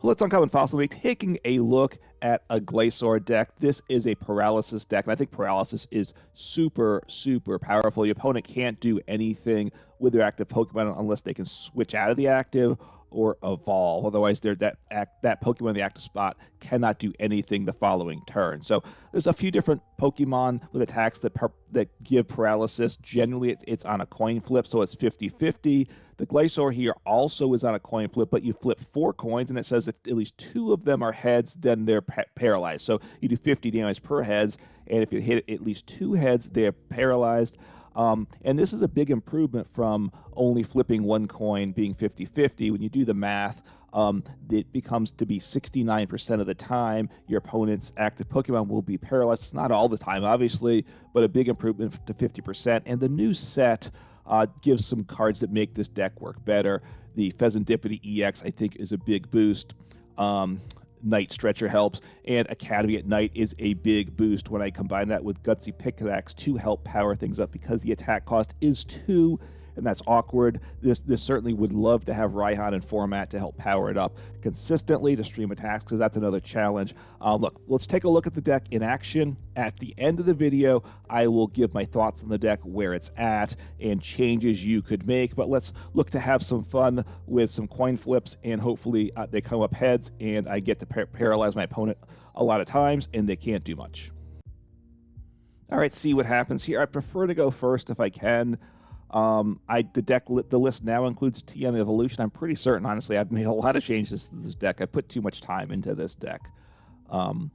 Let's Uncommon Fossil Week, taking a look at a Gliscor deck. This is a Paralysis deck, and I think Paralysis is super, super powerful. Your opponent can't do anything with their active Pokemon unless they can switch out of the active or evolve. Otherwise, that Pokemon in the active spot cannot do anything the following turn. So there's a few different Pokemon with attacks that give Paralysis. Generally, it's on a coin flip, so it's 50-50. The Gliscor here also is on a coin flip, but you flip 4 coins, and it says if at least 2 of them are heads, then they're paralyzed. So you do 50 damage per heads, and if you hit at least 2 heads, they're paralyzed. And this is a big improvement from only flipping 1 coin being 50-50. When you do the math, it becomes to be 69% of the time your opponent's active Pokemon will be paralyzed. It's not all the time, obviously, but a big improvement to 50%. And the new set gives some cards that make this deck work better. The Fezandipiti EX, I think, is a big boost. Night Stretcher helps, and Academy at Night is a big boost when I combine that with Gutsy Pickaxe to help power things up because the attack cost is 2, and that's awkward. This certainly would love to have Raihan in format to help power it up consistently to stream attacks, because that's another challenge. Look, let's take a look at the deck in action. At the end of the video, I will give my thoughts on the deck, where it's at, and changes you could make. But let's look to have some fun with some coin flips, and hopefully they come up heads, and I get to paralyze my opponent a lot of times, and they can't do much. All right, see what happens here. I prefer to go first if I can. The list now includes TM Evolution. I'm pretty certain, honestly, I've made a lot of changes to this deck. I put too much time into this deck. And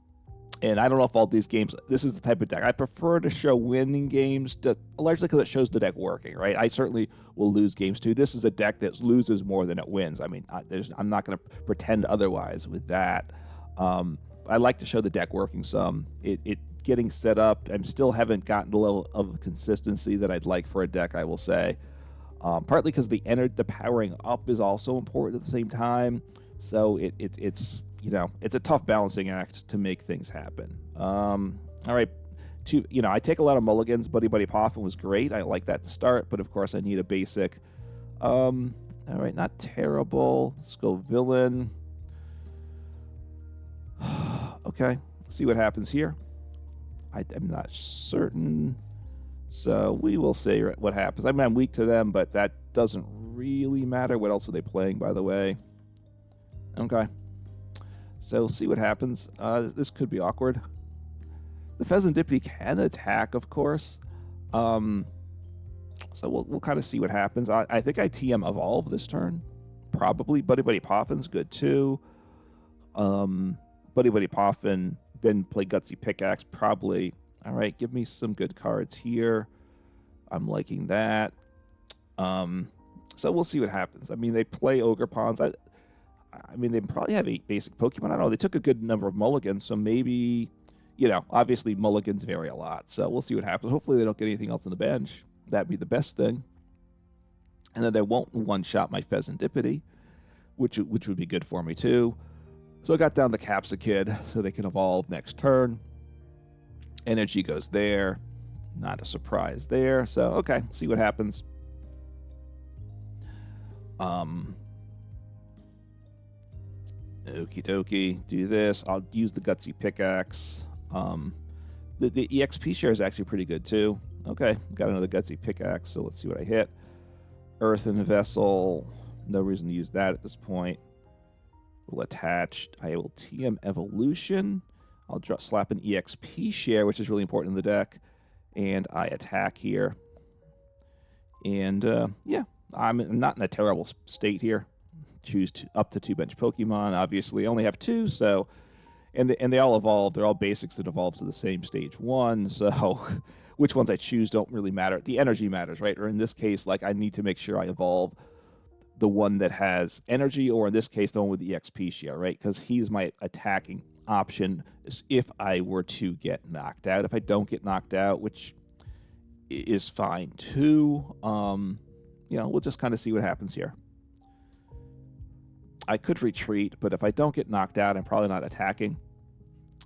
I don't know if all these games, this is the type of deck. I prefer to show winning games, largely because it shows the deck working, right? I certainly will lose games too. This is a deck that loses more than it wins. I mean, I'm not going to pretend otherwise with that. I like to show the deck working some. It getting set up, I still haven't gotten the level of consistency that I'd like for a deck, I will say. Partly because the powering up is also important at the same time. So it's a tough balancing act to make things happen. All right, I take a lot of mulligans. Buddy-Buddy Poffin was great. I like that to start, but of course I need a basic. All right, not terrible. Scovillain. Okay, let's see what happens here. I'm not certain, so we will see what happens. I mean, I'm weak to them, but that doesn't really matter. What else are they playing, by the way? Okay, so we'll see what happens. This could be awkward. The Fezandipiti can attack, of course, so we'll kind of see what happens. I think I TM Evolve this turn, probably. Buddy-Buddy Poffin's good too. Buddy-Buddy Poffin, then play Gutsy Pickaxe, probably. All right, give me some good cards here. I'm liking that. So we'll see what happens. I mean, they play Ogre Pawns. I mean, they probably have 8 basic Pokemon. I don't know. They took a good number of mulligans, so maybe, obviously mulligans vary a lot. So we'll see what happens. Hopefully they don't get anything else on the bench. That'd be the best thing. And then they won't one-shot my Fezandipiti, which would be good for me, too. So I got down the Capsicid so they can evolve next turn. Energy goes there. Not a surprise there. So, okay, see what happens. Okie dokie. Do this. I'll use the Gutsy Pickaxe. The EXP share is actually pretty good, too. Okay, got another Gutsy Pickaxe, so let's see what I hit. Earthen Vessel. No reason to use that at this point. Attached. I will TM Evolution. I'll slap an EXP share, which is really important in the deck, and I attack here. And yeah, I'm not in a terrible state here. Choose up to 2 bench Pokemon. Obviously, I only have 2, so and they all evolve. They're all basics that evolve to the same stage 1. So which ones I choose don't really matter. The energy matters, right? Or in this case, like I need to make sure I evolve the one that has energy, or in this case, the one with the EXP share, right? Because he's my attacking option if I were to get knocked out. If I don't get knocked out, which is fine too, we'll just kind of see what happens here. I could retreat, but if I don't get knocked out, I'm probably not attacking.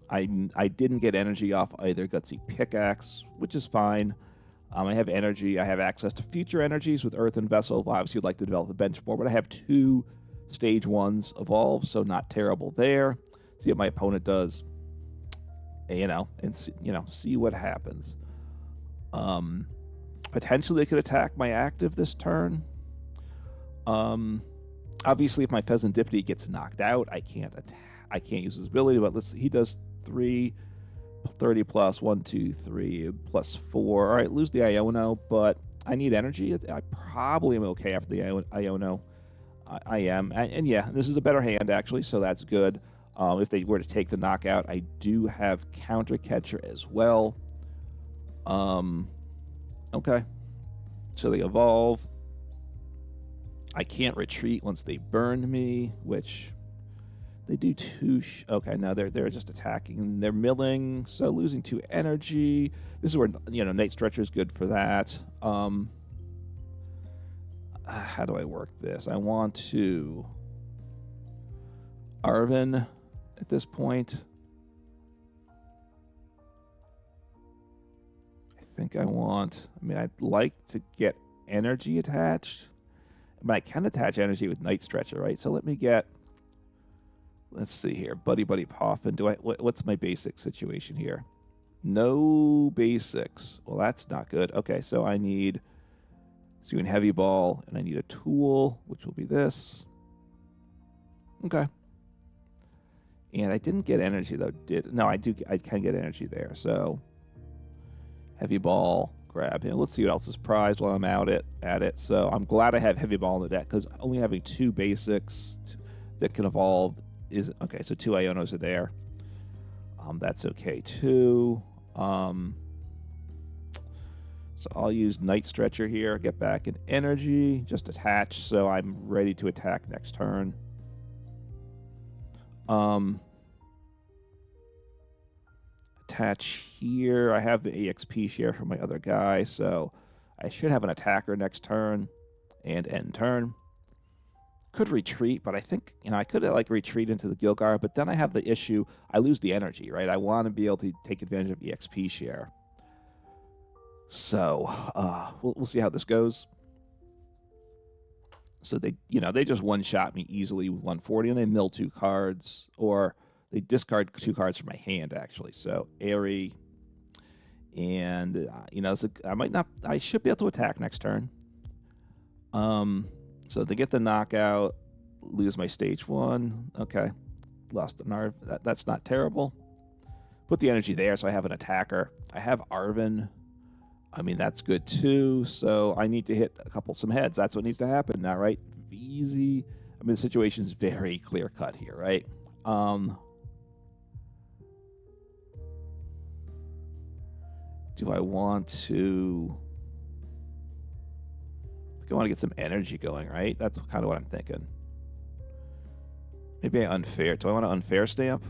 I didn't get energy off either Gutsy Pickaxe, which is fine. I have energy. I have access to future energies with Earthen Vessel. Obviously, you'd like to develop the bench more, but I have 2 stage 1s evolve, so not terrible there. See what my opponent does, and see what happens. Potentially they could attack my active this turn. Obviously, if my Fezandipiti gets knocked out, I can't use his ability. But he does 30 plus 1, 2, 3 plus 4. All right, lose the Iono, but I need energy. I probably am okay after the Iono. I am, and yeah, this is a better hand actually, so that's good. If they were to take the knockout, I do have Counter Catcher as well. Okay, so they evolve. I can't retreat once they burn me, which they do 2. Okay, now they're just attacking. They're milling, so losing 2 energy. This is where Night Stretcher is good for that. How do I work this? I want to Arven at this point. I'd like to get energy attached, but I can attach energy with Night Stretcher, right? So let's see here, Buddy-Buddy Poffin. What's my basic situation here? No basics. Well, that's not good. Okay, so I need Hisuian Heavy Ball, and I need a tool, which will be this. Okay. And I didn't get energy though. No, I do. I can get energy there. So Heavy Ball, grab him. Let's see what else is prized while I'm at it. So I'm glad I have Heavy Ball in the deck, because only having 2 basics that can evolve is okay. So 2 Ionos are there. That's okay too. So I'll use Night Stretcher here, get back in energy, just attach, so I'm ready to attack next turn. Attach here. I have the EXP share from my other guy, so I should have an attacker next turn and end turn. Could retreat, but I think, I could retreat into the Gligar, but then I have the issue, I lose the energy, right? I want to be able to take advantage of EXP share. So, we'll see how this goes. So they just one-shot me easily with 140, and they mill 2 cards, or they discard 2 cards from my hand, actually. So, Airy, and, I should be able to attack next turn. So they get the knockout, lose my stage 1. Okay, lost the Narv. That's not terrible. Put the energy there, so I have an attacker. I have Arven. That's good too. So I need to hit some heads. That's what needs to happen now, right? Easy. The situation's very clear cut here, right? Do I want to? I want to get some energy going, right? That's kind of what I'm thinking. Maybe I unfair. Do I want to unfair stamp?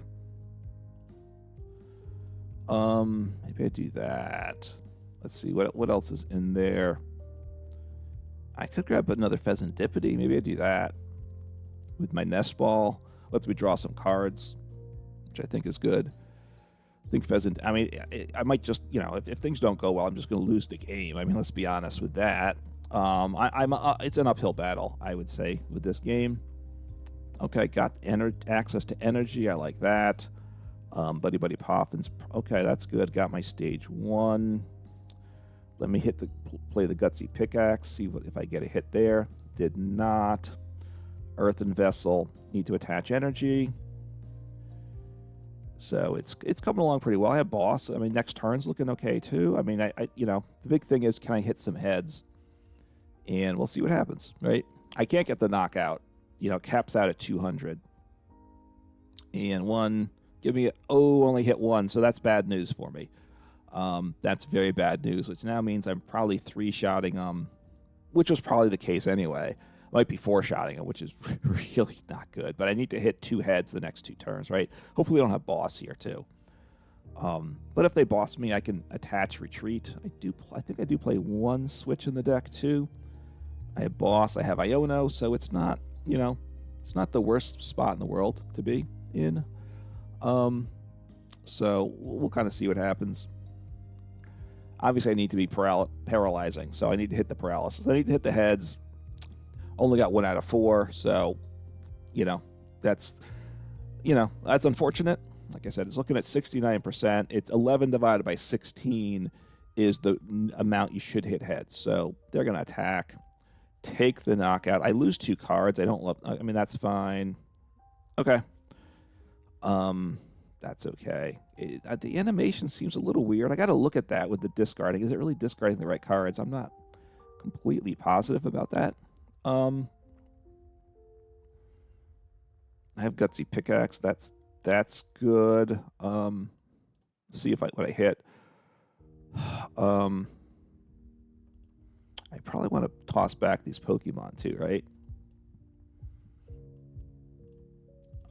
Maybe I do that. Let's see what else is in there. I could grab another Fezandipiti. Maybe I do that with my Nest Ball. Lets me draw some cards, which I think is good. I think I might just, if things don't go well, I'm just going to lose the game. Let's be honest with that. It's an uphill battle, I would say, with this game. Okay, got access to energy. I like that. Buddy-Buddy Poffin's okay. That's good. Got my stage 1. Let me play the Gutsy Pickaxe. See if I get a hit there. Did not. Earthen Vessel. Need to attach energy. So it's coming along pretty well. I have Boss. Next turn's looking okay too. The big thing is, can I hit some heads? And we'll see what happens, right? I can't get the knockout. Caps out at 200. And 1, only hit 1, so that's bad news for me. That's very bad news, which now means I'm probably 3-shotting him, which was probably the case anyway. I might be 4-shotting him, which is really not good. But I need to hit 2 heads the next 2 turns, right? Hopefully I don't have Boss here, too. But if they boss me, I can attach retreat. I think I do play 1 switch in the deck, too. I have Boss, I have Iono, so it's not, it's not the worst spot in the world to be in. So we'll kind of see what happens. Obviously, I need to be paralyzing, so I need to hit the paralysis. I need to hit the heads. Only got 1 out of 4, so that's that's unfortunate. Like I said, it's looking at 69%. It's 11 divided by 16 is the amount you should hit heads. So they're going to attack, take the knockout. I lose 2 cards. I don't love. I mean, that's fine. Okay. That's okay. The animation seems a little weird. I got to look at that with the discarding. Is it really discarding the right cards? I'm not completely positive about that. I have Gutsy Pickaxe. That's good. See if what I hit. I probably want to toss back these Pokemon too, right?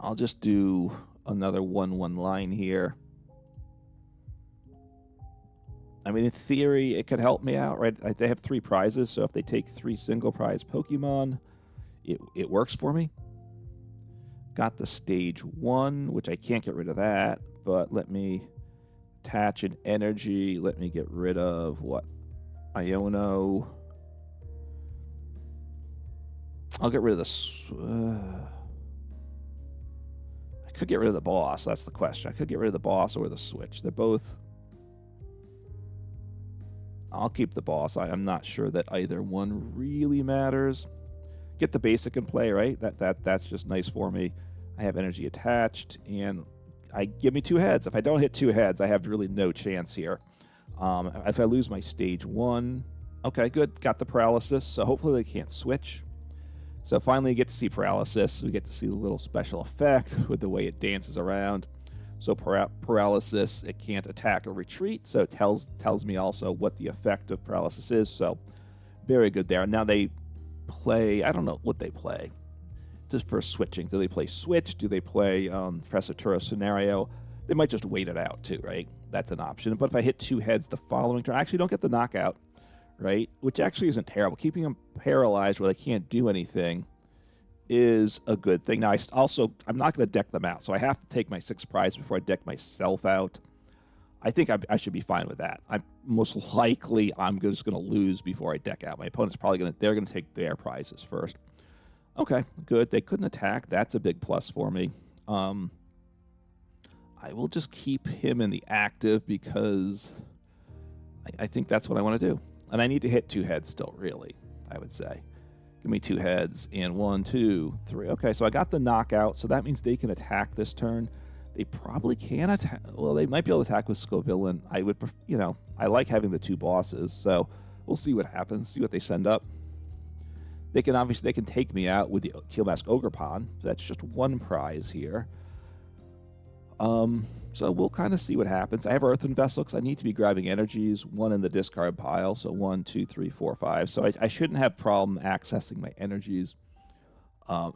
I'll just do another 1/1 line here. I mean, in theory, it could help me out, right? They have 3 prizes, so if they take 3 single prize Pokemon, it works for me. Got the stage 1, which I can't get rid of that, but let me attach an energy. Let me get rid of what? Iono. I'll get rid of this. I could get rid of the boss. That's the question. I could get rid of the boss or the Switch. They're both. I'll keep the boss. I'm not sure that either one really matters. Get the basic in play, right? That's just nice for me. I have energy attached, and give me 2 heads. If I don't hit 2 heads, I have really no chance here. If I lose my stage 1, okay, good. Got the paralysis, so hopefully they can't switch. So finally, we get to see paralysis. We get to see the little special effect with the way it dances around. So paralysis, it can't attack or retreat, so it tells me also what the effect of paralysis is. So very good there. Now they play, I don't know what they play, just for switching. Do they play Switch? Do they play Professor Turo's Scenario? They might just wait it out too, right? That's an option. But if I hit 2 heads the following turn, I actually don't get the knockout, right? Which actually isn't terrible. Keeping them paralyzed where they can't do anything is a good thing. Now, I'm not going to deck them out, so I have to take my 6 prize before I deck myself out. I think I should be fine with that. I'm just going to lose before I deck out. My opponent's probably they're going to take their prizes first. Okay, good. They couldn't attack. That's a big plus for me. I will just keep him in the active because I think that's what I want to do. And I need to hit 2 heads still, really, I would say. Give me 2 heads, and 1, 2, 3. Okay, so I got the knockout, so that means they can attack this turn. They probably can attack. Well, they might be able to attack with Scovillain. I like having the 2 bosses, so we'll see what happens, see what they send up. They can take me out with the Teal Mask Ogerpon. So that's just 1 prize here. So we'll kind of see what happens. I have Earthen Vessel because I need to be grabbing energies, 1 in the discard pile. So 1, 2, 3, 4, 5. So I shouldn't have problem accessing my energies.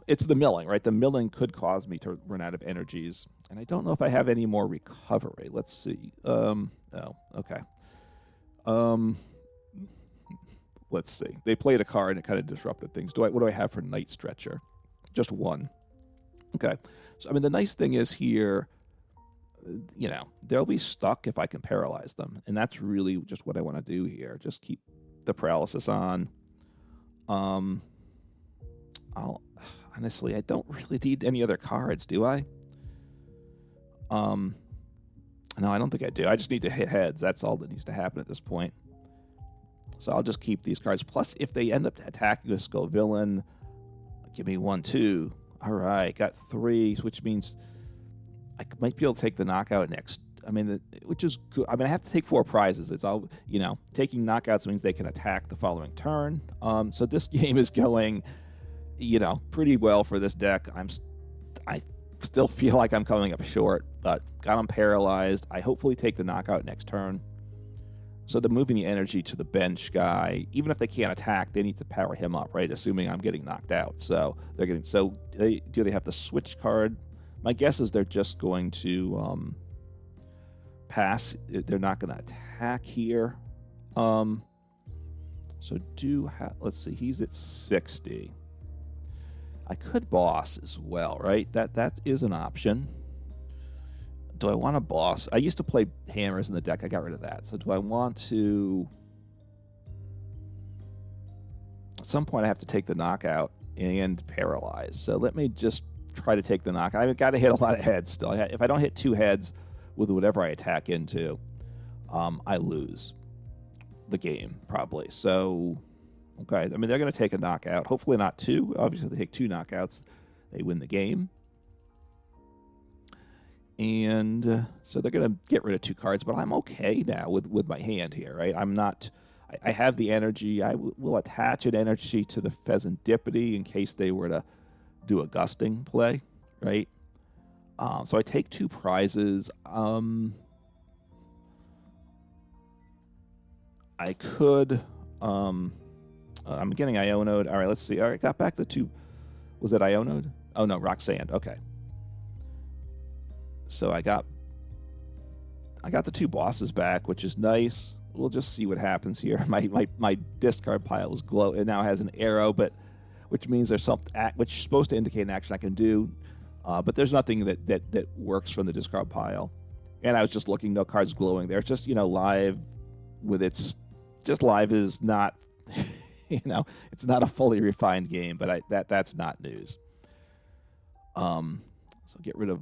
It's the milling, right? The milling could cause me to run out of energies. And I don't know if I have any more recovery. Let's see. Oh, okay. Let's see. They played a card and it kind of disrupted things. What do I have for Night Stretcher? Just 1. Okay. So, I mean, the nice thing is here, they'll be stuck if I can paralyze them. And that's really just what I want to do here. Just keep the paralysis on. Honestly, I don't really need any other cards, do I? No, I don't think I do. I just need to hit heads. That's all that needs to happen at this point. So I'll just keep these cards. Plus, if they end up attacking with Scovillain, give me 1, 2. All right, got 3, which means I might be able to take the knockout next. I mean, which is good. I mean, I have to take 4 prizes. It's all, taking knockouts means they can attack the following turn. So this game is going, pretty well for this deck. I still feel like I'm coming up short, but got them paralyzed. I hopefully take the knockout next turn. So they're moving the energy to the bench guy. Even if they can't attack, they need to power him up, right? Assuming I'm getting knocked out. So do they have the switch card? My guess is they're just going to pass. They're not going to attack here. Let's see. He's at 60. I could boss as well, right? That is an option. Do I want to boss? I used to play hammers in the deck. I got rid of that. So do I want to... At some point, I have to take the knockout and paralyze. So let me just try to take the knock. I've got to hit a lot of heads still. If I don't hit 2 heads with whatever I attack into, I lose the game probably. So, okay, I mean, they're going to take a knockout. Hopefully not 2. Obviously, if they take 2 knockouts, they win the game. And so they're going to get rid of 2 cards, but I'm okay now with my hand here, right? I'm not... I have the energy. I will attach an energy to the Fezandipiti in case they were to do a gusting play, right? So I take 2 prizes. I could... I'm getting Iono'd. All right, let's see. All right, got back the 2... Was it Iono'd? Oh, no, Rock Sand. Okay. So I got the 2 bosses back, which is nice. We'll just see what happens here. My discard pile is glow. It now has an arrow, but which means there's something which is supposed to indicate an action I can do, but there's nothing that works from the discard pile. And I was just looking, no cards glowing there. It's just, you know, live with its just live is not, you know, it's not a fully refined game, but that's not news. So get rid of.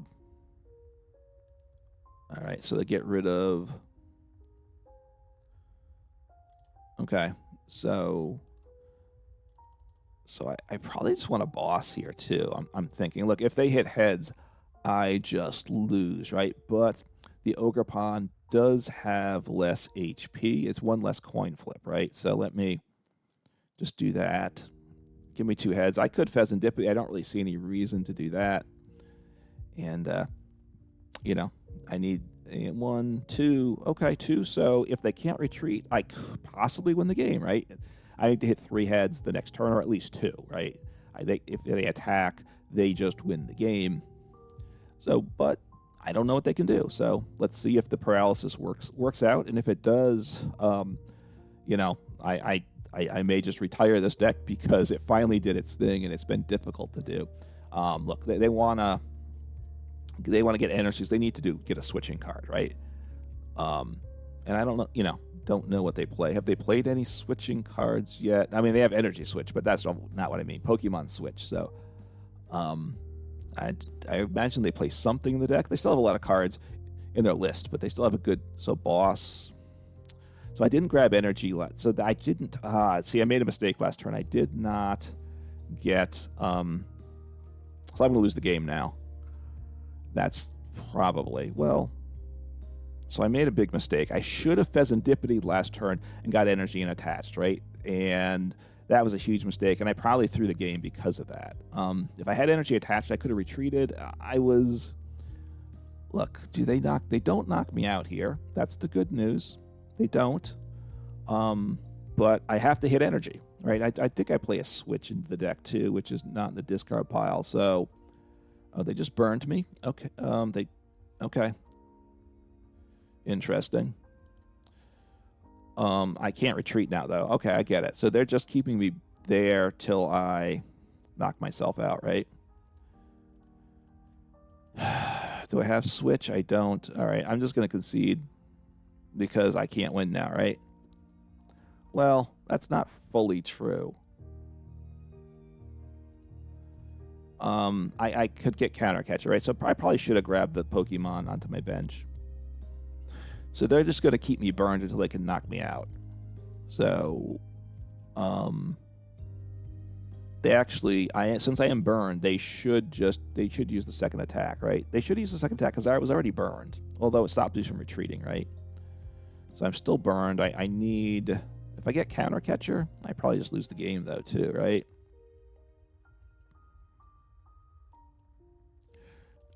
All right, so they get rid of. Okay, so I probably just want a boss here too. I'm thinking, look, if they hit heads, I just lose, right? But the Ogre Pawn does have less HP. It's 1 less coin flip, right? So let me just do that. Give me 2 heads. I could Fezandipiti. I don't really see any reason to do that. And, you know, I need 1, 2. Okay, 2. So if they can't retreat, I could possibly win the game, right? I need to hit 3 heads the next turn, or at least 2, right? If they attack, they just win the game. So, but I don't know what they can do. So let's see if the paralysis works out, and if it does, you know, I may just retire this deck because it finally did its thing, and it's been difficult to do. Look, they want to get energies. They need to get a switching card, right? And I don't know, you know, don't know what they play. Have they played any switching cards yet? I mean, they have energy switch, but that's not what I mean. Pokemon switch. So, I imagine they play something in the deck. They still have a lot of cards in their list, but they still have a good. So boss. So I didn't grab energy. So I didn't. See, I made a mistake last turn. I did not get. So I'm gonna lose the game now. That's probably, well, so I made a big mistake. I should have Fezandipiti last turn and got energy and attached, right? And that was a huge mistake, and I probably threw the game because of that. If I had energy attached, I could have retreated. Look, they don't knock me out here. That's the good news. They don't. But I have to hit energy, right? I think I play a switch into the deck too, which is not in the discard pile, so... Oh, they just burned me? Okay. Okay. Interesting. I can't retreat now, though. Okay, I get it. So they're just keeping me there till I knock myself out, right? Do I have switch? I don't. All right, I'm just going to concede because I can't win now, right? Well, that's not fully true. I could get Counter Catcher, right? So I probably should have grabbed the Pokemon onto my bench. So they're just going to keep me burned until they can knock me out. So, they actually, since I am burned, they should use the second attack, right? They should use the second attack because I was already burned, although it stopped me from retreating, right? So I'm still burned. I need, if I get Counter Catcher, I probably just lose the game though too, right?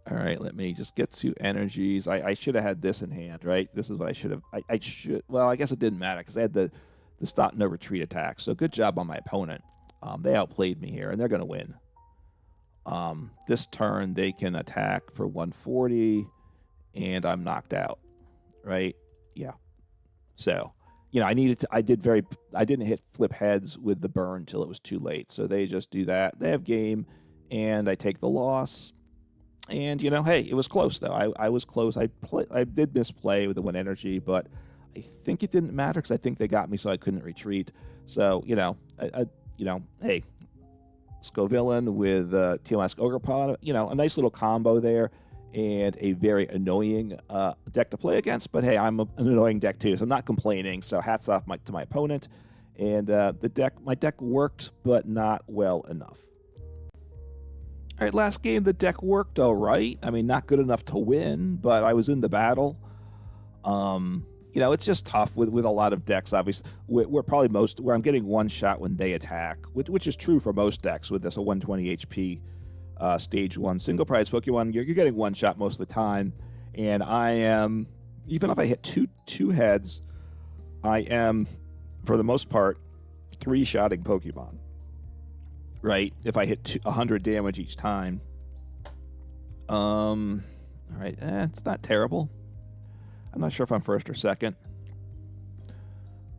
All right, let me just get 2 energies. I should have had this in hand, right? This is what I should have. I should. Well, I guess it didn't matter because I had the stop no retreat attack. So good job on my opponent. They outplayed me here, and they're going to win. This turn they can attack for 140, and I'm knocked out, right? Yeah. So, you know, I didn't hit flip heads with the burn till it was too late. So they just do that. They have game, and I take the loss. And, you know, hey, it was close, though. I was close. I did misplay with the 1 energy, but I think it didn't matter because I think they got me so I couldn't retreat. So, you know, hey, Scovillain with TMS Ogre, you know, a nice little combo there, and a very annoying deck to play against. But hey, I'm an annoying deck too, so I'm not complaining. So hats off to my opponent. And my deck worked, but not well enough. All right, last game, the deck worked all right. I mean, not good enough to win, but I was in the battle. You know, it's just tough with a lot of decks. Obviously, we're probably where I'm getting one shot when they attack, which is true for most decks with this a 120 HP stage 1 single prize Pokemon. You're getting one shot most of the time, and I am, even if I hit two heads, I am, for the most part, 3-shotting Pokemon. Right, if I hit 100 damage each time. All right, it's not terrible. I'm not sure if I'm first or second.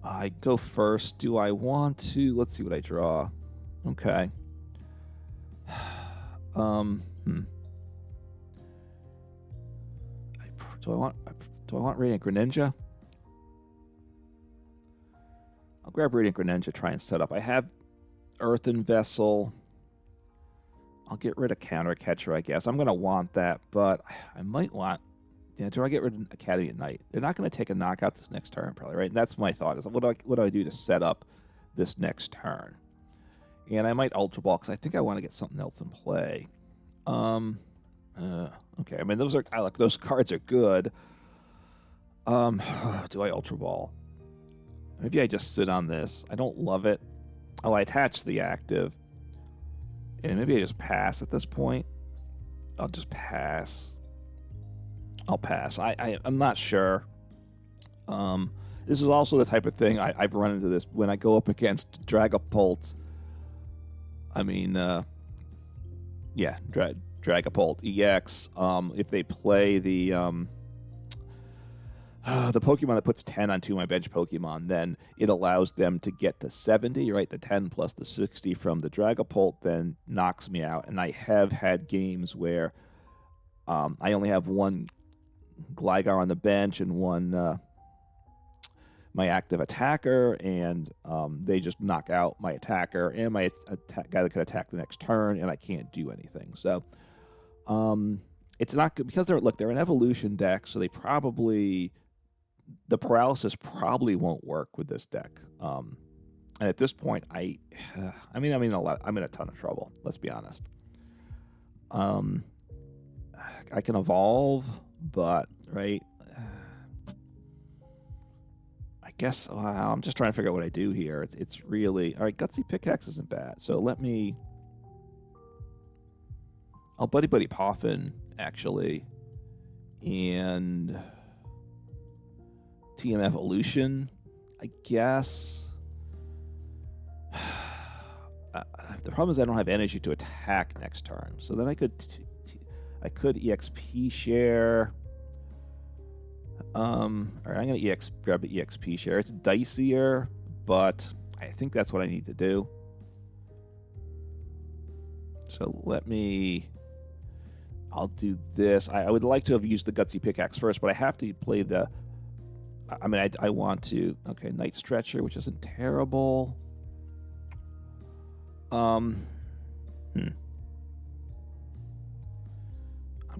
I go first. Do I want to? Let's see what I draw. Okay. Do I want Radiant Greninja? I'll grab Radiant Greninja, try and set up. I have Earthen Vessel. I'll get rid of Counter Catcher, I guess. I'm going to want that, but I might want... Yeah, do I get rid of Academy at Night? They're not going to take a knockout this next turn, probably, right? And that's my thought, is what do I do to set up this next turn? And I might Ultra Ball, because I think I want to get something else in play. Okay, I mean, those cards are good. Do I Ultra Ball? Maybe I just sit on this. I don't love it. I'll attach the active. And maybe I just pass at this point. I'll just pass. I'll pass. I'm not sure. This is also the type of thing I've run into this when I go up against Dragapult. I mean, yeah, Dragapult EX. If they play the Pokemon that puts 10 onto my bench Pokemon, then it allows them to get to 70, right? The 10 plus the 60 from the Dragapult then knocks me out. And I have had games where I only have one Gligar on the bench and one my active attacker, and they just knock out my attacker and my guy that could attack the next turn, and I can't do anything. So it's not good because they're an evolution deck, so the paralysis probably won't work with this deck. And at this point, I'm in a ton of trouble. Let's be honest. I can evolve, but right. I guess I'm just trying to figure out what I do here. It's really all right. Gutsy Pickaxe isn't bad, so I'll Buddy-Buddy Poffin actually, and TM Evolution, I guess. The problem is I don't have energy to attack next turn, so then I could EXP share. All right, I'm gonna grab the EXP share. It's dicier, but I think that's what I need to do. So I'll do this. I would like to have used the Gutsy Pickaxe first, but I have to play I want to. Okay, Night Stretcher, which isn't terrible. I'm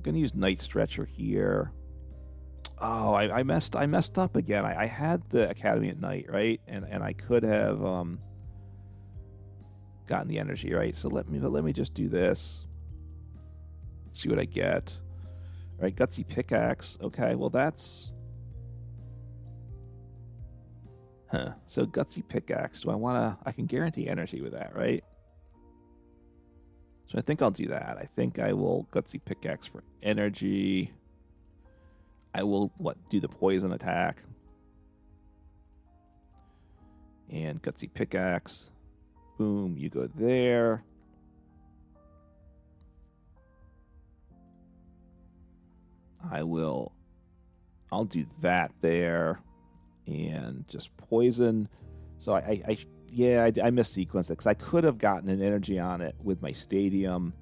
gonna use Night Stretcher here. Oh, I messed up again. I had the Academy at Night, right? And I could have gotten the energy, right? So let me just do this. See what I get. All right, Gutsy Pickaxe. Okay, well that's so Gutsy Pickaxe. Do I wanna I can guarantee energy with that, right? So I think I'll do that. I think I will Gutsy Pickaxe for energy. I will, do the poison attack. And Gutsy Pickaxe. Boom, you go there. I'll do that there. And just poison. So I missequenced it because I could have gotten an energy on it with my Stadium.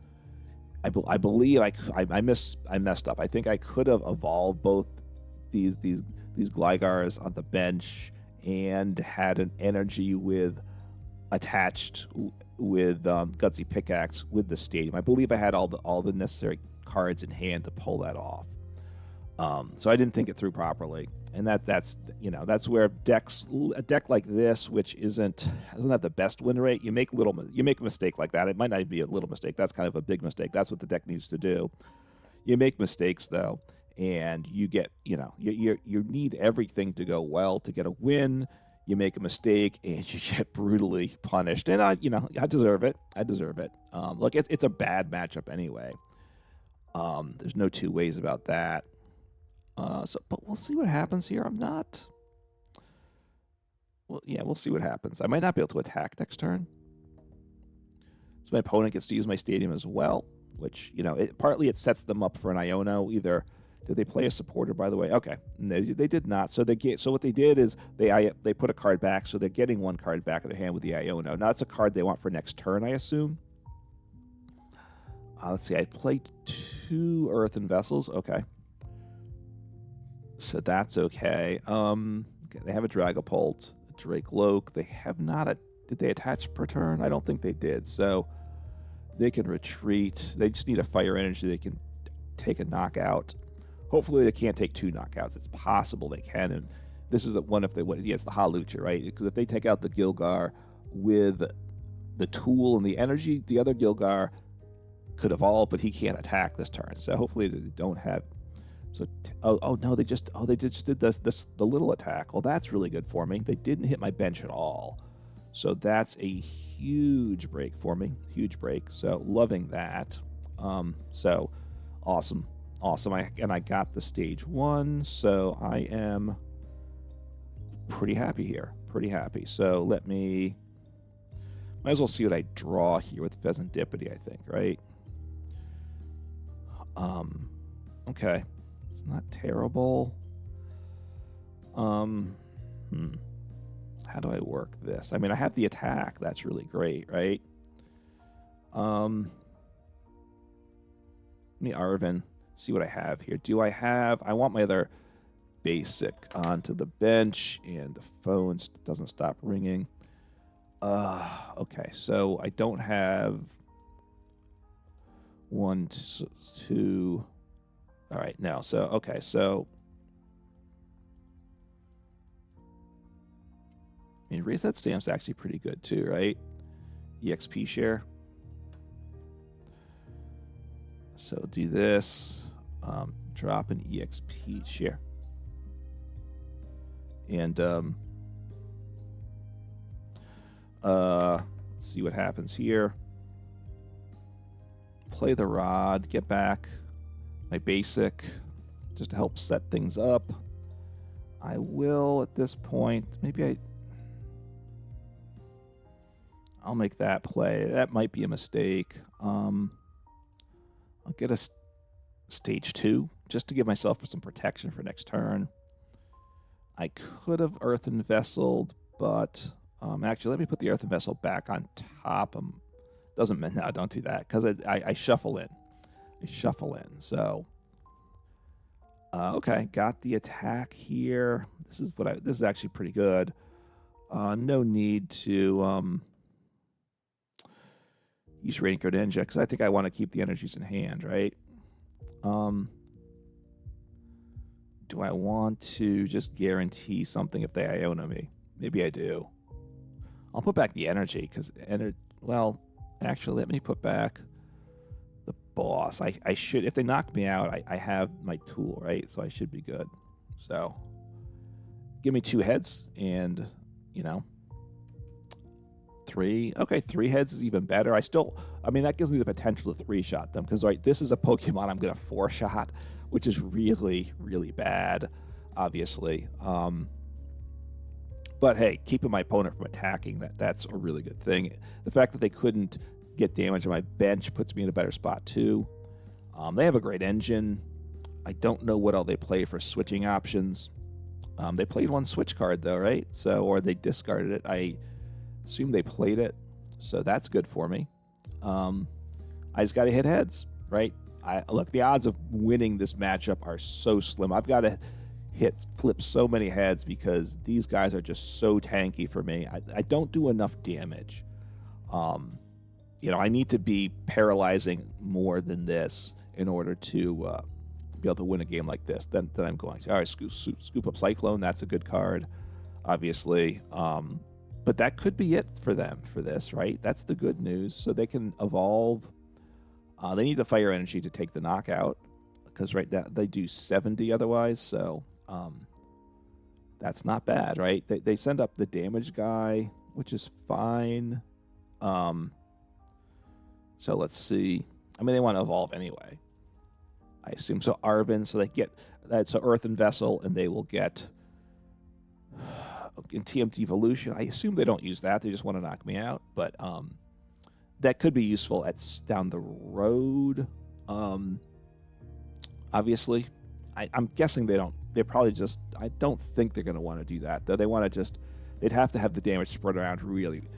I believe I messed up. I think I could have evolved both these Gligars on the bench and had an energy with attached Gutsy Pickaxe with the Stadium. I believe I had all the necessary cards in hand to pull that off. So I didn't think it through properly, and that's where a deck like this, which doesn't have the best win rate, you make a mistake like that. It might not be a little mistake. That's kind of a big mistake. That's what the deck needs to do. You make mistakes though, and you get you need everything to go well to get a win. You make a mistake and you get brutally punished, and I deserve it. Look, it's a bad matchup anyway. There's no two ways about that. But we'll see what happens here. We'll see what happens. I might not be able to attack next turn. So my opponent gets to use my Stadium as well, which, partly it sets them up for an Iono. Either, did they play a supporter, by the way? Okay, they did not. So what they did is they put a card back, so they're getting one card back in their hand with the Iono. Now, that's a card they want for next turn, I assume. Let's see, I played 2 Earthen Vessels. Okay. So that's okay. They have a Dragapult, a Drakeloak. They have not did they attach per turn? I don't think they did. So they can retreat. They just need a Fire Energy. They can take a knockout. Hopefully they can't take 2 knockouts. It's possible they can. And this is the one it's the Hawlucha, right? Because if they take out the Gligar with the Tool and the Energy, the other Gligar could evolve, but he can't attack this turn. So hopefully they don't have. So, they just did the little attack. Well, that's really good for me. They didn't hit my bench at all. So that's a huge break for me. Huge break. So loving that. So awesome. I got the stage 1. So I am pretty happy here. Pretty happy. So might as well see what I draw here with Fezandipiti, I think, right? Okay. Not terrible. How do I work this? I mean, I have the attack. That's really great, right? Let me Arven, see what I have here. I want my other basic onto the bench, and the phone doesn't stop ringing. Okay, so I don't have 1, 2... All right, now, okay, I mean, Reset Stamp's actually pretty good too, right? EXP share. So do this, drop an EXP share. And, let's see what happens here. Play the Rod, get back my basic, just to help set things up. I will, at this point, I'll make that play. That might be a mistake. I'll get a stage 2, just to give myself some protection for next turn. I could have Earthen Vesseled, but actually, let me put the Earthen Vessel back on top. No, don't do that, because I shuffle in. So, okay, got the attack here. This is actually pretty good. No need to use Radiant Greninja, because I think I want to keep the energies in hand, right? Do I want to just guarantee something if they Iono me? Maybe I do. I'll put back the energy, because actually, let me put back the boss. I should, if they knock me out, I have my tool, right? So I should be good. So give me 2 heads and, 3. Okay, 3 heads is even better. That gives me the potential to 3-shot them, because this is a Pokemon I'm going to 4-shot, which is really, really bad, obviously. But hey, keeping my opponent from attacking, that's a really good thing. The fact that they couldn't get damage on my bench puts me in a better spot too. They have a great engine. I don't know what all they play for switching options. They played 1 switch card though, right? So, or they discarded it. I assume they played it, so that's good for me. I just got to hit heads, right? Look, the odds of winning this matchup are so slim. I've got to flip so many heads because these guys are just so tanky for me. I don't do enough damage. you know, I need to be paralyzing more than this in order to be able to win a game like this. Then I'm going to. All right, scoop up Cyclone. That's a good card, obviously. But that could be it for them for this, right? That's the good news. So they can evolve. They need the Fire Energy to take the knockout, because right now they do 70 otherwise. So that's not bad, right? They send up the damage guy, which is fine. So let's see. I mean, they want to evolve anyway, I assume. So Arven, so they get that. So Earthen Vessel, and they will get in TM Devolution. I assume they don't use that. They just want to knock me out. But that could be useful at down the road. Obviously, I'm guessing they don't. They probably just. I don't think they're going to want to do that, though. They want to just. They'd have to have the damage spread around really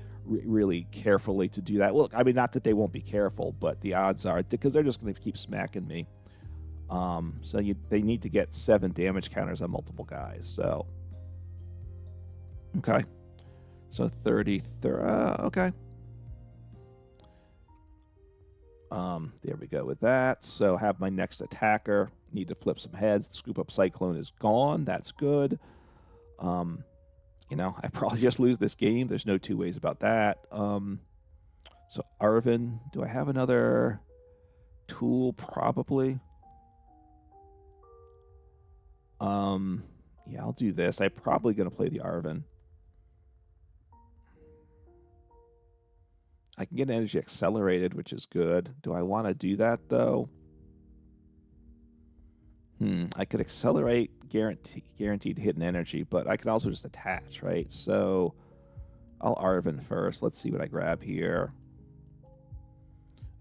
carefully to do that. Well, I mean, not that they won't be careful, but the odds are, because they're just going to keep smacking me. So they need to get 7 damage counters on multiple guys. So, okay. So 30, okay. There we go with that. So have my next attacker. Need to flip some heads. The scoop up Cyclone is gone. That's good. You know, I probably just lose this game. There's no two ways about that. So Arven, do I have another tool? Probably. Yeah, I'll do this. I'm probably going to play the Arven. I can get energy accelerated, which is good. Do I want to do that, though? I could accelerate guaranteed hidden energy, but I can also just attach, right? So I'll Arven first. Let's see what I grab here.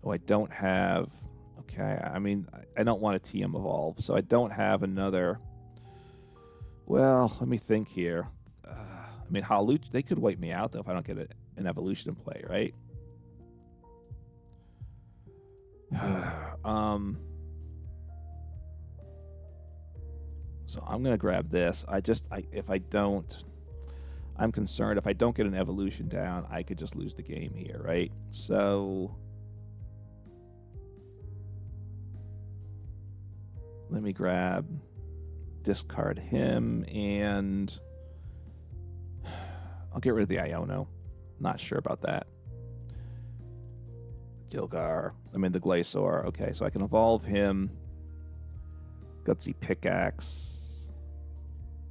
Oh, I don't have... Okay, I mean, I don't want a TM evolve, so I don't have another... Well, let me think here. I mean, Hawlucha, they could wipe me out, though, if I don't get an evolution in play, right? So I'm going to grab this. If I don't, I'm concerned if I don't get an evolution down, I could just lose the game here, right? So let me discard him, and I'll get rid of the Iono. Not sure about that. The Gliscor. Okay, so I can evolve him. Gutsy Pickaxe.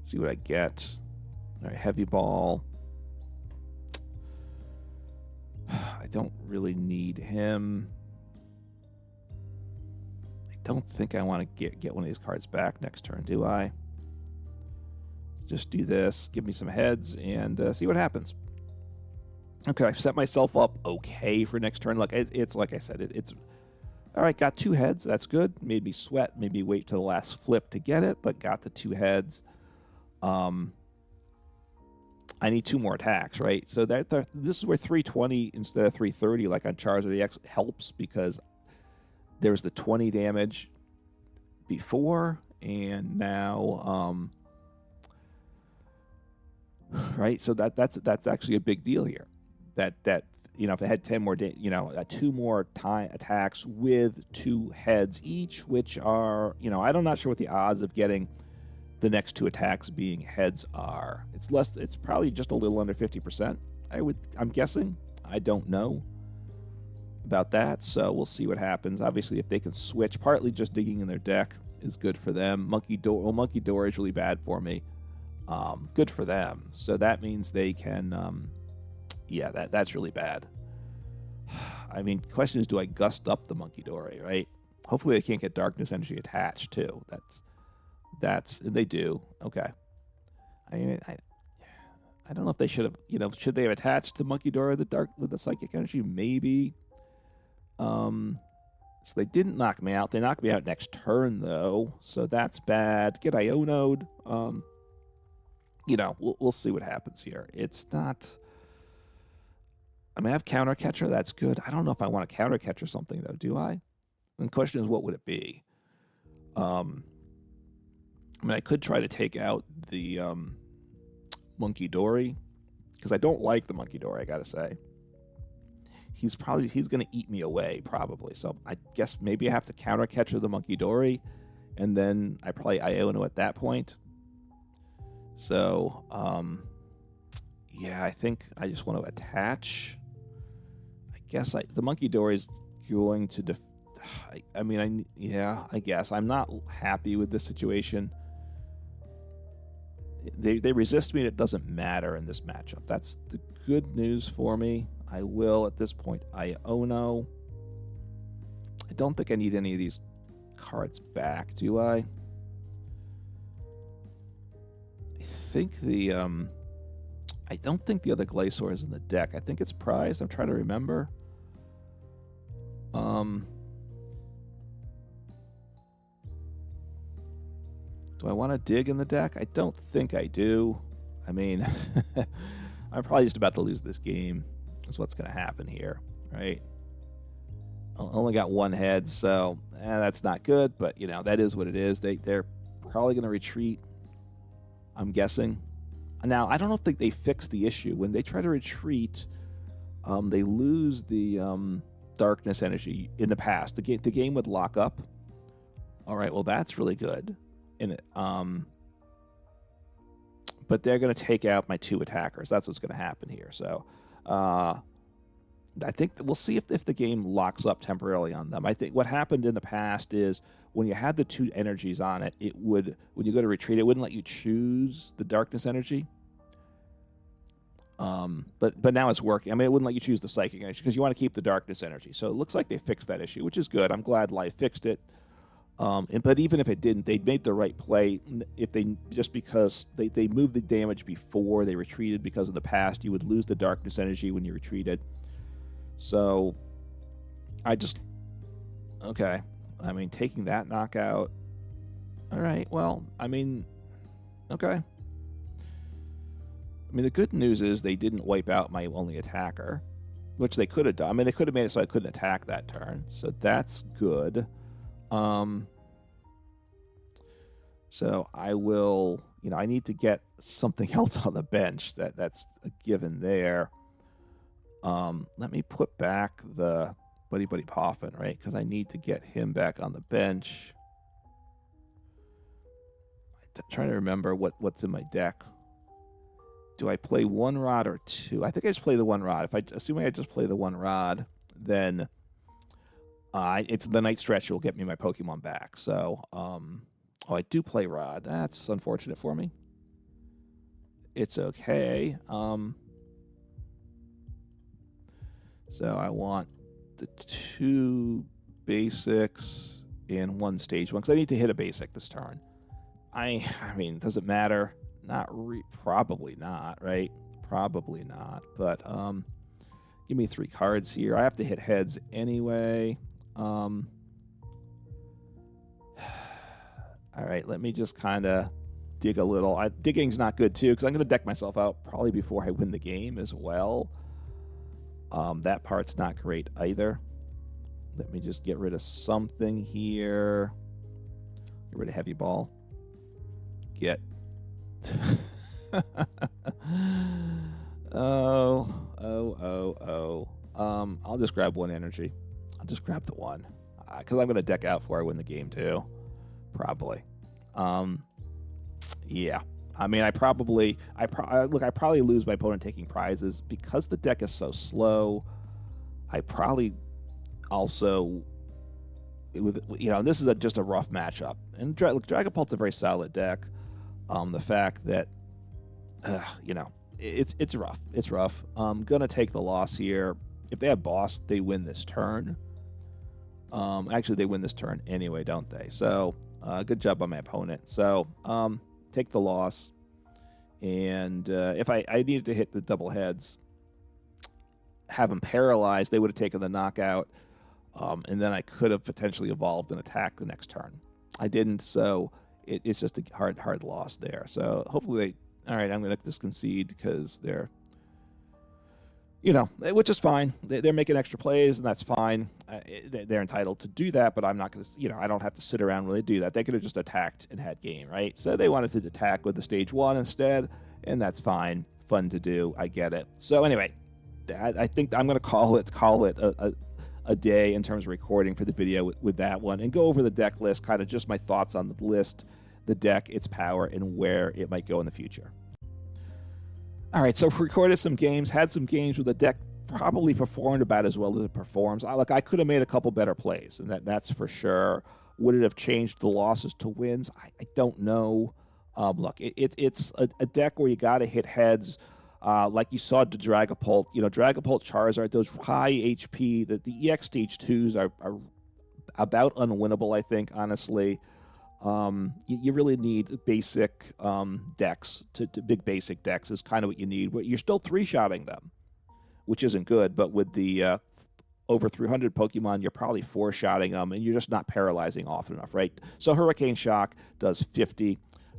See what I get. All right, Heavy Ball. I don't really need him. I don't think I want to get one of these cards back next turn, do I? Just do this, give me some heads, and see what happens. Okay, I've set myself up okay for next turn. Look, it's like I said, it's... All right, got 2 heads. That's good. Made me sweat. Made me wait till the last flip to get it, but got the 2 heads. I need 2 more attacks, right? So this is where 320 instead of 330, like on Charizard EX, helps, because there was the 20 damage before, and now, right? So that's actually a big deal here. That you know, if it had 10 more, 2 more attacks with 2 heads each, which are, you know, I'm not sure what the odds of getting the next 2 attacks being heads are. It's probably just a little under 50%. I'm guessing. I don't know about that, so we'll see what happens. Obviously, if they can switch, partly just digging in their deck is good for them. Monkey Door is really bad for me. Good for them. So that means they can, yeah, that's really bad. I mean, the question is, do I gust up the Monkey Dory, right? Hopefully they can't get Darkness Energy attached, too. They do. Okay. I mean, I don't know if they should have, should they have attached to Monkey Dory with the Psychic Energy? Maybe. So they didn't knock me out. They knocked me out next turn, though. So that's bad. Get Iono'd. We'll see what happens here. It's not... I mean, I have Counter Catcher. That's good. I don't know if I want to Counter Catcher something, though, do I? And the question is, what would it be? I mean, I could try to take out the Monkey Dory, because I don't like the Monkey Dory, I gotta say. he's going to eat me away, probably. So I guess maybe I have to Counter Catcher the Monkey Dory, and then I probably Iono at that point. So, yeah, I think I just want to attach. I guess the Monkey Dory is going to I guess. I'm not happy with this situation. They resist me, and it doesn't matter in this matchup. That's the good news for me. I will, at this point, Iono. I don't think I need any of these cards back, do I? I think the, I don't think the other Gliscor is in the deck. I think it's prized. I'm trying to remember. Do I want to dig in the deck? I don't think I do. I mean, I'm probably just about to lose this game. That's what's going to happen here, right? I only got one head, so that's not good, but, you know, that is what it is. They're probably going to retreat, I'm guessing. Now, I don't know if they fixed the issue. When they try to retreat, they lose the darkness energy. In the past, the game would lock up. All right, well, that's really good. But they're going to take out my 2 attackers. That's what's going to happen here. So I think we'll see if the game locks up temporarily on them. I think what happened in the past is when you had the 2 energies on it, it would, when you go to retreat, it wouldn't let you choose the darkness energy. But now it's working. I mean, it wouldn't let you choose the psychic energy because you want to keep the darkness energy. So it looks like they fixed that issue, which is good. I'm glad Life fixed it. But even if it didn't, they'd made the right play. If because they moved the damage before they retreated, because in the past you would lose the darkness energy when you retreated. So okay. I mean, taking that knockout. All right. Well, I mean, okay. I mean, the good news is they didn't wipe out my only attacker, which they could have done. I mean, they could have made it so I couldn't attack that turn. So that's good. So I will, you know, I need to get something else on the bench. That's a given there. Let me put back the Buddy-Buddy Poffin, right? Because I need to get him back on the bench. I'm trying to remember what's in my deck. Do I play 1 rod or 2? I think I just play the 1 rod. Assuming I just play the 1 rod, then it's the Night Stretcher will get me my Pokemon back. So, I do play Rod. That's unfortunate for me. It's okay. So I want the 2 basics and 1 stage 1 because I need to hit a basic this turn. I mean, does it matter? Probably not, right? Probably not. But give me 3 cards here. I have to hit heads anyway. All right, let me just kind of dig a little. Digging's not good, too, because I'm going to deck myself out probably before I win the game as well. That part's not great either. Let me just get rid of something here. Get rid of Heavy Ball. I'll just grab 1 energy. I'll just grab the 1. Because I'm going to deck out before I win the game, too. Probably. Yeah. I mean, I probably lose my opponent taking prizes. Because the deck is so slow, I probably also... this is just a rough matchup. And Dragapult's a very solid deck. The fact that, it's rough. It's rough. I'm going to take the loss here. If they have boss, they win this turn. Actually, they win this turn anyway, don't they? So, good job on my opponent. So, take the loss. And if I needed to hit the double heads, have them paralyzed, they would have taken the knockout. And then I could have potentially evolved and attacked the next turn. I didn't, so it's just a hard loss there. So hopefully all right, I'm going to just concede because they're, which is fine. They're making extra plays, and that's fine. They're entitled to do that, but I'm not going to, I don't have to sit around when they do that. They could have just attacked and had game, right? So they wanted to attack with the stage 1 instead, and that's fine. Fun to do. I get it. So anyway, I think I'm going to call it a day in terms of recording for the video with that one, and go over the deck list, kind of just my thoughts on the list, the deck, its power, and where it might go in the future. All right, so recorded some games, had some games where the deck probably performed about as well as it performs. I could have made a couple better plays, and that's for sure. Would it have changed the losses to wins? I don't know. Look, it's a deck where you got to hit heads, like you saw the Dragapult. Dragapult, Charizard, those high HP, the EX Stage 2s are about unwinnable, I think, honestly. You really need basic decks. To big basic decks is kind of what you need. But you're still three-shotting them, which isn't good. But with the over 300 Pokemon, you're probably four-shotting them, and you're just not paralyzing often enough, right? So Hurricane Shock does 50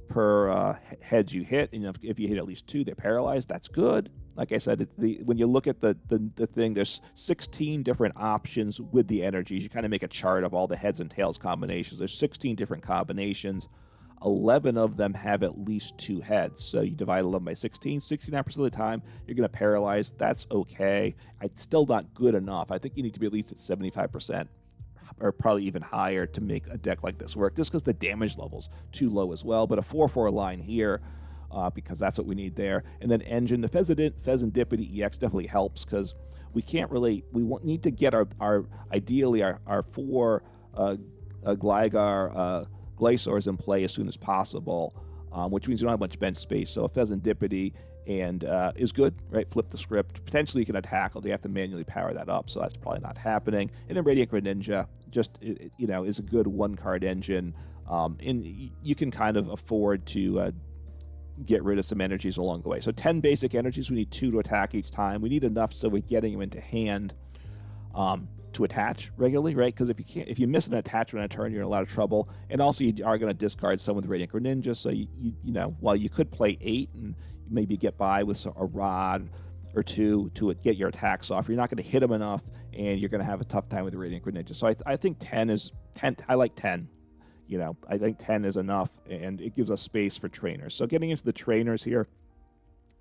per heads you hit, and if you hit at least 2, they're paralyzed. That's good. Like I said, when you look at the thing, there's 16 different options with the energies. You kind of make a chart of all the heads and tails combinations. There's 16 different combinations. 11 of them have at least 2 heads. So you divide 11 by 16, 69% of the time, you're going to paralyze. That's okay. It's still not good enough. I think you need to be at least at 75%. Or probably even higher to make a deck like this work, just because the damage level's too low as well. But a 4/4 line here, because that's what we need there. And then Engine, the Fezandipiti EX definitely helps, because we can't really, need to get ideally our 4 Gligar Gliscors in play as soon as possible, which means we don't have much bench space. So a Fezandipiti and is good, right? Flip the script. Potentially you can attack, although you have to manually power that up, so that's probably not happening. And then Radiant Greninja just, is a good one-card engine, and you can kind of afford to get rid of some energies along the way. So 10 basic energies, we need 2 to attack each time. We need enough so we're getting them into hand to attach regularly, right? Because if you miss an attachment on a turn, you're in a lot of trouble. And also you are going to discard some with Radiant Greninja, so while you could play 8 and maybe get by with a rod or 2 to get your attacks off, you're not going to hit them enough, and you're going to have a tough time with the Radiant Greninja. So I think 10 is 10. I like 10. I think 10 is enough, and it gives us space for trainers. So getting into the trainers here,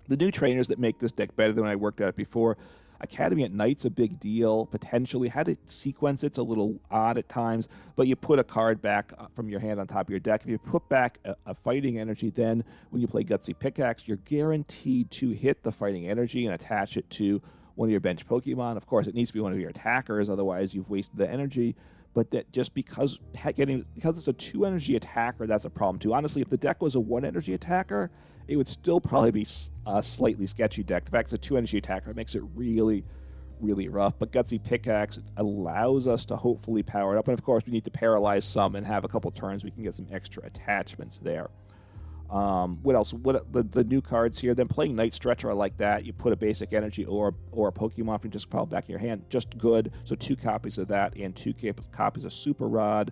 the new trainers that make this deck better than when I worked at it before. Academy at Night's a big deal, potentially. How to sequence it's a little odd at times, but you put a card back from your hand on top of your deck. If you put back a fighting energy, then when you play Gutsy Pickaxe, you're guaranteed to hit the fighting energy and attach it to one of your bench Pokemon. Of course, it needs to be one of your attackers, otherwise you've wasted the energy. But that just because it's a 2 energy attacker, that's a problem too. Honestly, if the deck was a 1 energy attacker, it would still probably be a slightly sketchy deck. The fact it's a 2 energy attacker, it makes it really, really rough. But Gutsy Pickaxe allows us to hopefully power it up. And of course, we need to paralyze some and have a couple turns. We can get some extra attachments there. What else? The new cards here? Then playing Night Stretcher, I like that. You put a basic energy or a Pokemon from just pile back in your hand. Just good. So 2 copies of that and 2 copies of Super Rod.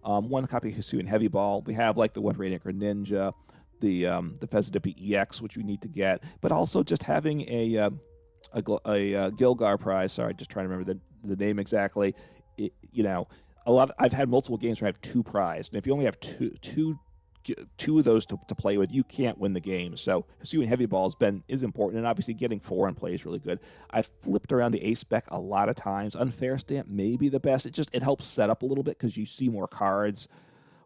1 copy of Hisuian Heavy Ball. We have like the one Radiant Greninja, the Fezandipiti EX, which we need to get, but also just having a Gligar prize. Sorry, just trying to remember the name exactly. I've had multiple games where I have 2 prized, and if you only have two of those to play with, you can't win the game. So Hisuian Heavy Ball is important, and obviously getting 4 in play is really good. I've flipped around the ace spec a lot of times. Unfair Stamp may be the best. It helps set up a little bit because you see more cards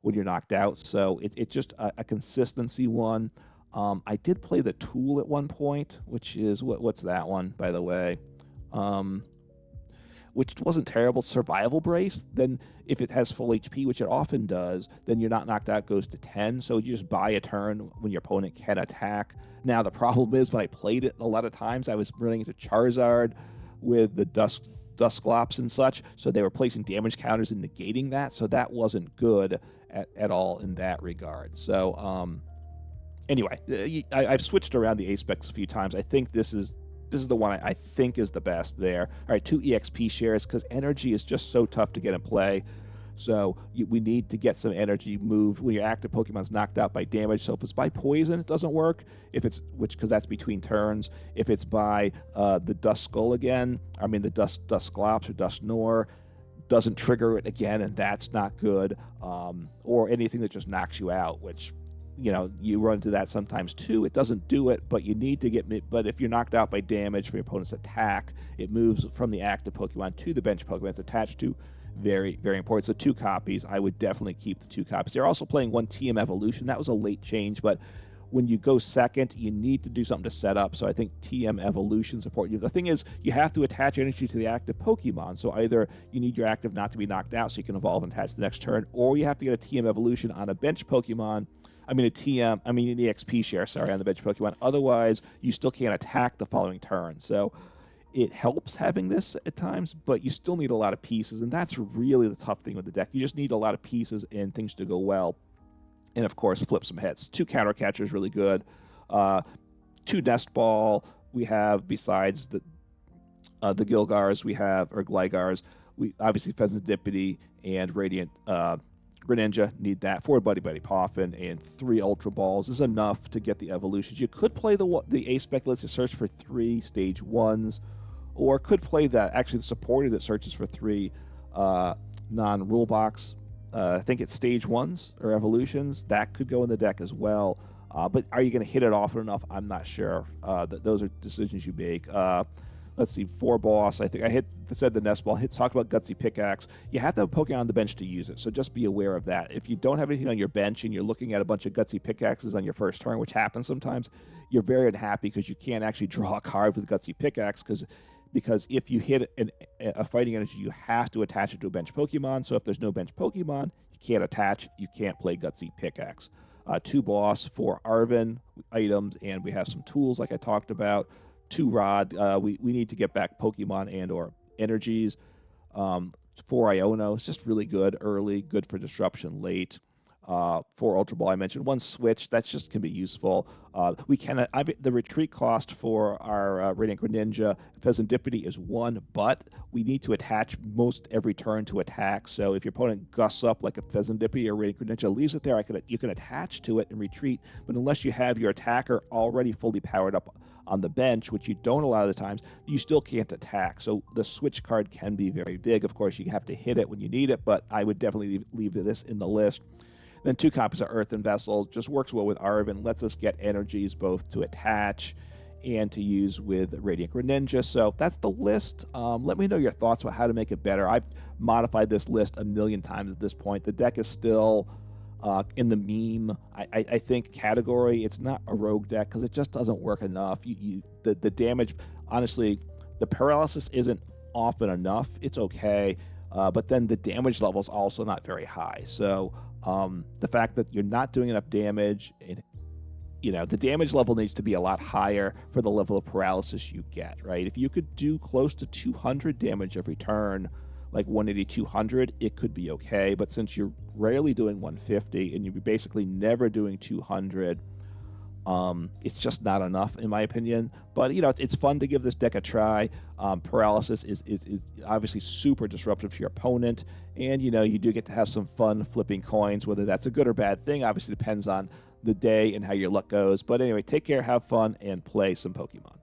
when you're knocked out. So it's just a consistency one. I did play the Tool at one point, which is what's that one, by the way? Which wasn't terrible. Survival Brace. Then if it has full HP, which it often does, then you're not knocked out, goes to 10. So you just buy a turn when your opponent can attack. Now the problem is when I played it a lot of times, I was running into Charizard with the Dusclops and such, so they were placing damage counters and negating that, so that wasn't good at all in that regard. So anyway, I've switched around the ace specs a few times. I think this is the one I think is the best there. All right, 2 EXP shares, because energy is just so tough to get in play. So we need to get some energy moved when your active Pokemon's knocked out by damage. So if it's by poison, it doesn't work. Because that's between turns. If it's by the Dusclops or Dusknoir, doesn't trigger it again, and that's not good. Or anything that just knocks you out, which you run into that sometimes too. It doesn't do it, but you need to get. But if you're knocked out by damage from your opponent's attack, it moves from the active Pokemon to the bench Pokemon it's attached to. Very, very important. So 2 copies. I would definitely keep the 2 copies. They're also playing 1 TM Evolution. That was a late change, but when you go second, you need to do something to set up. So I think TM Evolution support you. The thing is, you have to attach energy to the active Pokemon. So either you need your active not to be knocked out so you can evolve and attach the next turn, or you have to get a TM Evolution on a bench Pokemon. An EXP share, on the bench Pokemon. Otherwise, you still can't attack the following turn. So it helps having this at times, but you still need a lot of pieces, and that's really the tough thing with the deck. You just need a lot of pieces and things to go well. And, of course, flip some hits. 2 Counter Catchers really good. 2 Nest Ball we have besides the Gilgars we have, or Gligars. We obviously Fezandipiti and Radiant Greninja need that. 4 Buddy-Buddy Poffin and 3 Ultra Balls is enough to get the evolutions. You could play the A-Spec lets you search for 3 Stage 1s, or could play the supporter that searches for 3 non-rule box. I think it's Stage 1s or evolutions. That could go in the deck as well. But are you going to hit it often enough? I'm not sure. Those are decisions you make. Let's see, 4 boss. I think I said the Nest Ball. Talked about Gutsy Pickaxe. You have to have a Pokemon on the bench to use it, so just be aware of that. If you don't have anything on your bench and you're looking at a bunch of Gutsy Pickaxes on your first turn, which happens sometimes, you're very unhappy because you can't actually draw a card with Gutsy Pickaxe because if you hit a fighting energy, you have to attach it to a bench Pokemon. So if there's no bench Pokemon, you can't attach. You can't play Gutsy Pickaxe. 2 boss, 4 Arven items, and we have some tools like I talked about. 2 Rod. We need to get back Pokemon and or energies. 4 Iono. It's just really good early, good for disruption late. 4 Ultra Ball I mentioned. 1 Switch. That just can be useful. The retreat cost for our Radiant Greninja Fezandipiti is 1, but we need to attach most every turn to attack. So if your opponent gusts up like a Fezandipiti or Radiant Greninja, leaves it there, you can attach to it and retreat. But unless you have your attacker already fully powered up on the bench, which you don't a lot of the times, you still can't attack. So the switch card can be very big. Of course, you have to hit it when you need it, but I would definitely leave this in the list. Then 2 copies of Earthen Vessel. Just works well with Arven. Lets us get energies both to attach and to use with Radiant Greninja. So that's the list. Let me know your thoughts about how to make it better. I've modified this list a million times at this point. The deck is still in the meme, I think, category. It's not a rogue deck because it just doesn't work enough. The damage, honestly, the paralysis isn't often enough. It's okay, but then the damage level is also not very high. So the fact that you're not doing enough damage, the damage level needs to be a lot higher for the level of paralysis you get, right? If you could do close to 200 damage every turn, like 180, 200, it could be okay. But since you're rarely doing 150 and you're basically never doing 200, it's just not enough, in my opinion. But, it's fun to give this deck a try. Paralysis is obviously super disruptive to your opponent. And, you do get to have some fun flipping coins. Whether that's a good or bad thing obviously depends on the day and how your luck goes. But anyway, take care, have fun, and play some Pokemon.